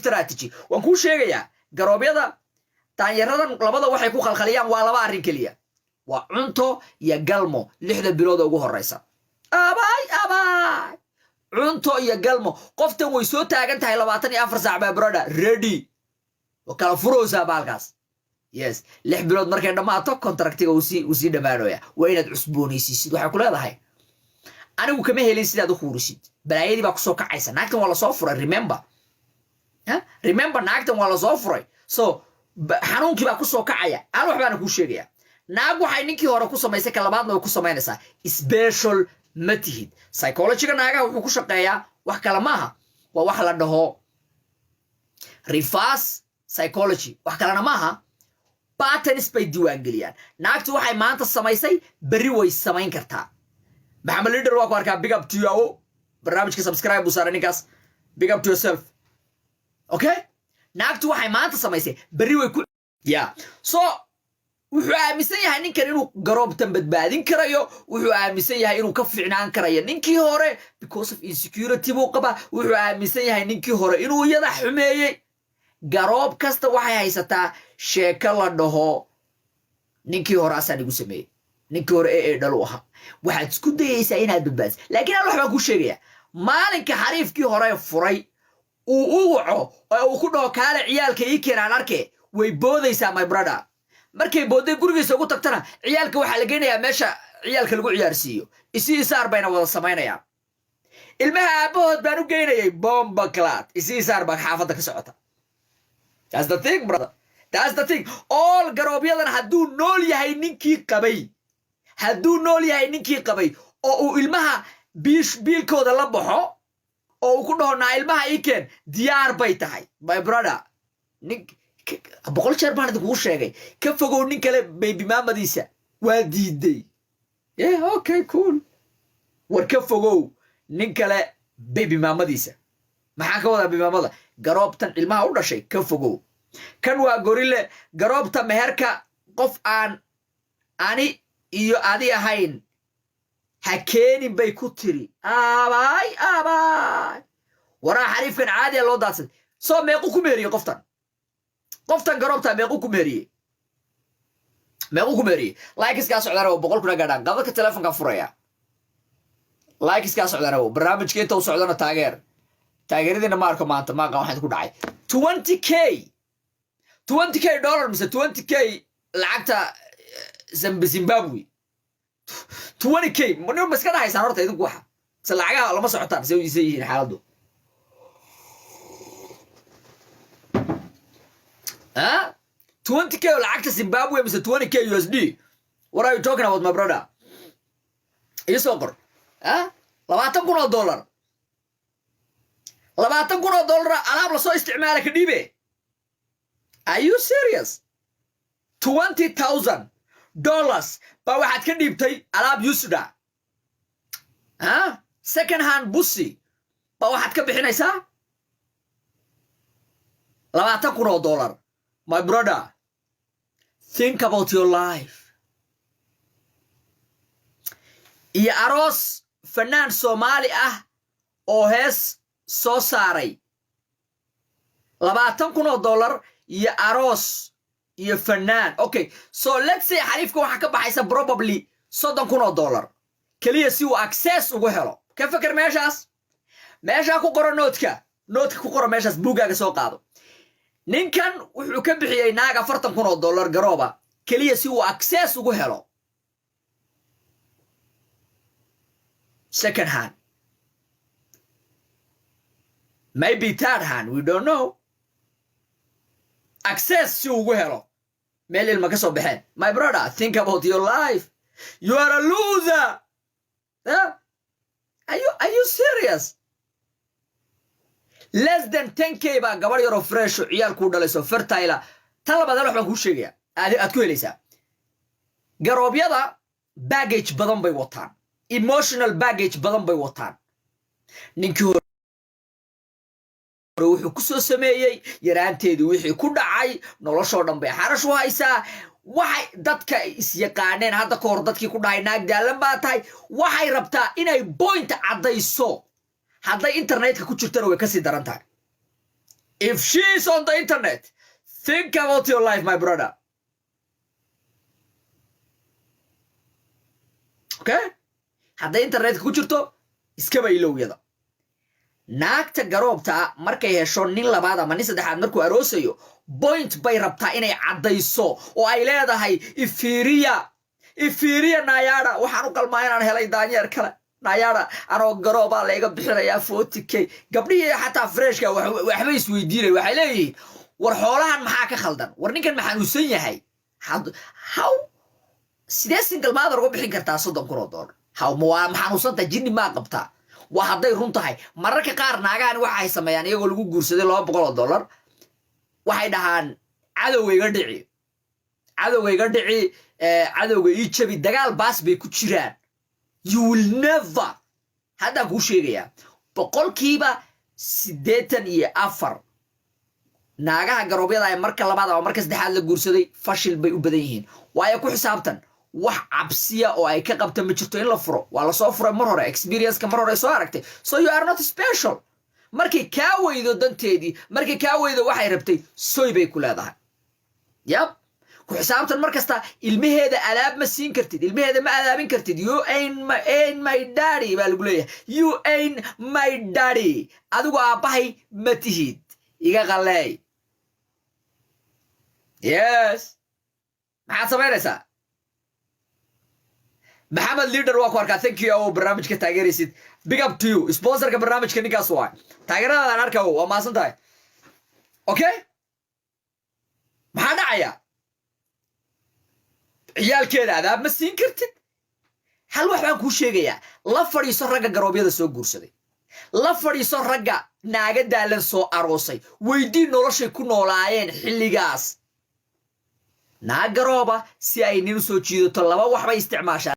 strategy waan ku sheegaya garoobyada taanyaradan labada waxay ku khalkhaliyaan waa laba arrin kaliya waa cunto iyo galmo 6 bilood ugu horeysa abay cunto iyo galmo qoftan way soo taagan tahay 24 saac baa brother ready wakala furoosa baalkaas yes 6 bilood markay dhamaato contractiga uu si dhamaanaya waa inaad cusboonaysiisid waxa ku leedahay anigu kama helin sidaad u xuurisid balaayadii baa ku soo kacaysa naagtan waa la soo furay remember naagtan waa la soo furay so xanuunkii baa ku soo kacaya aan wax baan ku sheegaya naag waxay ninkii hore ku samaysay ka labaadna way ku samaynaysaa special matihid psychology-ga naagaha wuxuu ku shaqeeyaa wax kala maaha waa wax la dhaho reverse psychology wax kalena maaha patterns bay diiwaan geliyaan naagtu waxay maanta samaysay bari way samayn kartaa maxamed leader waa ku arkaa big up to you barnaamijka subscribe u saar ninkaas big up to yourself okay naagtu waxay maanta samaysay bari way ku so wuxuu aaminsan yahay ninkan inuu garoobtan badbaadin karayo wuxuu aaminsan yahay inuu ka fiicnaan karayo ninkii hore because of insecurity buu qaba wuxuu aaminsan yahay ninkii hore inuu iyada xumeeyay garoob kasta waxay haysataa sheeko la dhaho ninkii hore asaan igu sameeyay ninkii hore ee dhalu aha waxaad isku dayaysaa inaad badbaadiso laakiin aan wax baan ku sheegaya maalinka xariifkii hore furay uu waco oo uu ku dhaho kaale ciyaalka ii keenaan arke way boodaysaa my brother markay booday gurigiisa ugu tagtana ciyaalka waxa la geenayaa meesha ciyaalka lagu ciyaarsiiyo isii saar bayna wada samaynayaan ilmaha aabahood baan u geynayay bomba clad isii saar baa xaafadda ka socota that's the thing brother that's the thing all garoobyadana hadduu nool yahay ninkii qabay oo uu ilmaha biilkooda la baxo oo uu ku dhaho naa ilmaha ii keen diyaar bay tahay my brother boqol jeer baan idinku sheegay ka fogow nin kale baby maamadiisa waa diiday okay cool war ka fogow nin kale baby maamadiisa maxaa ka wada baby maamada garoobtan ilmaha u dhashay ka fogow kan waa gorille garoobta meherka qof aan ani iyo adi ahayn ha keenin bay ku tiri abay waraa xariifkan caadi loo daadsan soo meequ ku meeriye qoftan garoobta meequ ku meeriye like iska socdana oo 100 kuna gaadhaan qadka telefoonka furaya like iska socdana oo barnaamijka inta uu socdana taageeradina ma arko maanta ma qaan waxaan ku dhacay 20k dollar mise 20k lacagta Zimbabwe 20k mana maska dhahaysaan horta idinku waxa lacagaha lama socotaan say yihiin xaaladdu 20k lacagta Zimbabwe mise 20k USD what are you talking about my brother isoo $20,000 alaab la soo isticmaala ka dhiibe are you serious $20,000 baa waxaad ka dhiibtay alaab Yusuda second hand busi baa waxaad ka bixinaysaa $20,000 my brother think about your life iyo aroos fanaan Soomaali ah oo hees soo saaray $20,000 iyo aroos iyo fanaan okay so let's say xariifka waxa ka baxaysa probably $30,000 kaliya si uu access ugu helo ka fikir meesha ku qoro noodka ku qoro meeshaas buugaaga soo qaado ninkan wuxuu ka bixiyay naaga $40,000 garooba kaliya si uu access ugu helo second hand maybe third hand we don't know access si ugu helo meel ilma ka soo baxeen my brother think about your life you are a loser are you serious less than 10k baa gabar yar oo fresh ciyaal ku dhalayso fertile tan labaad wax baan ku sheegaya aad ku helaysaa garoobyada baggage badan bay wataan emotional baggage badan bay wataan ninkii wuxuu ku soo sameeyay yaraanteedu wixii ku dhacay noloshoo dhan bay xarash u haysaa waxay dadka is yaqaaneen hadda ka hor dadkii ku dhahay naag daalan baa tahay waxay rabtaa inay point cadayso hadday internetka ku jirtana way ka sii daran tahay If she is on the internet, think about your life, my brother. Okay? Hadday internet ku jirto iskaba ilowgada. Naagta garoobta markay hesho nin labaad ama nin saddexaad markuu aroosayo point bay rabtaa inay caddayso oo ay leedahay ifiiriya naayada waxaan u qalmaa inaan helay daanyeer kale naayada anoo garooba la iga bixinayaa 40k gabdhihii xataa freshka waxba isweydiinay waxay leeyihiin war xoolahan maxaa ka khaldan war ninkan maxaan uusan yahay how sidee single mother uga bixin kartaa $30,000 how maxaan uusanta jinni ma qabtaa waa hadday run tahay mararka qaar naagahan waxa ay sameeyaan iyagoo lagu guursaday $200 waxay dhahaan cadowgayga dhici cadowga ii jabi dagaal baas bay ku jiraan you will never hadda ku sheegaya 84% naagaha garoobyada ay marka labaad ama marka saddexaad la guursaday fashil bay u badan yihiin waayo ku xisaabtan wax cabsiya oo ay ka qabta ma jirto in la furo waa la soo furay mar hore experience ka mar hore soo aragtay so you are not special markii ka weydo danteedii markii ka weydo waxay rabtay soy bay ku leedahay yep ku xisaabtan markasta ilmaheeda alaab ma siin kartid ilmaheeda ma alaabin kartid you ain't my daddy baa lagu leeyahay you ain't my daddy adigu aabahay ma tihid iga qalay yes maxaad samaynaysaa محمد ليدر واكو اركا ثانك يو او برنامجك تاغيريسيد بيج اب تو يو سبونسرك برنامجك نيكاس واي تاغيرada aan arkaa waa maasan tahay okay maxaa dhacaya ciyaalkeeda adaab ma siin kartid hal wax baan ku sheegayaa la fadhiiso ragga garoobyada soo guursaday la fadhiiso ragga naaga daalan soo aroosay weydii noloshay ku noolaayeen xilligaas naag garooba si ay nin soo jiidato laba wax bay isticmaashaa